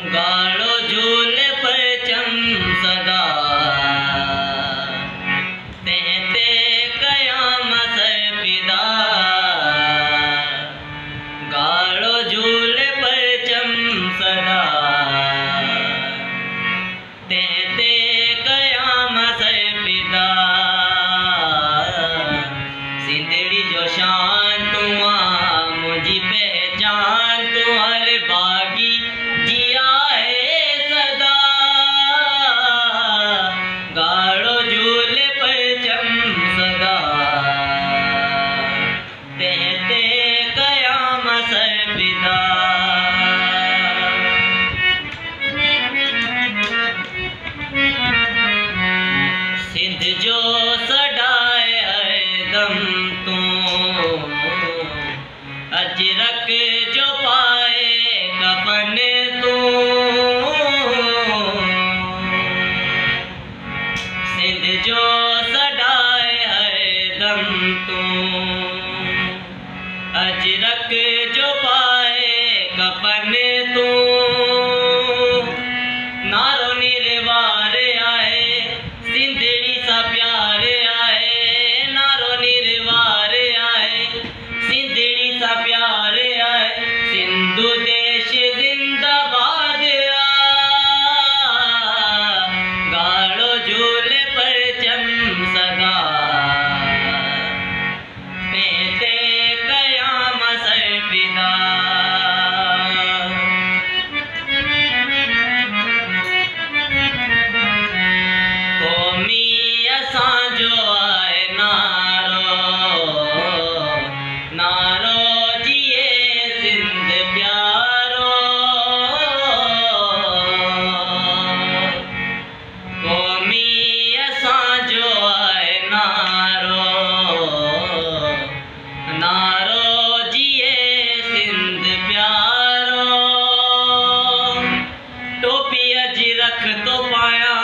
गाड़ो झूले परचम सदा तेहते कयाम सर पिदा। गाड़ो झूले परचम सदा तेहते कयाम सर पिदा। सिंधड़ी जो शान तुआ मुझी पहचान तुम्हारे बागी जिया है सदा। गाड़ो झूले परचम सदा तेहते कयाम सर पिदा। सिंध जो सडाए हरदम तू अजरक जो पाए कफन तू। सिंध जो सडाए हरदम तू अजरक जो पाए कफन तू। नारो निर्वार आए सिंधड़ी सा प्यार आए। नारो निर्वार आए सिंधड़ी सा प्यार आए। सिंधु देश जिंदाबाद गाड़ो झूले परचम सदा तेहते कयाम सर पिदा। कौमी असांजो आहे नारो नारो जिए सिंध प्यारो। कौमी असांजो आहे नारो नारो जिए सिंध प्यारो। टोपी अज रख तो पाया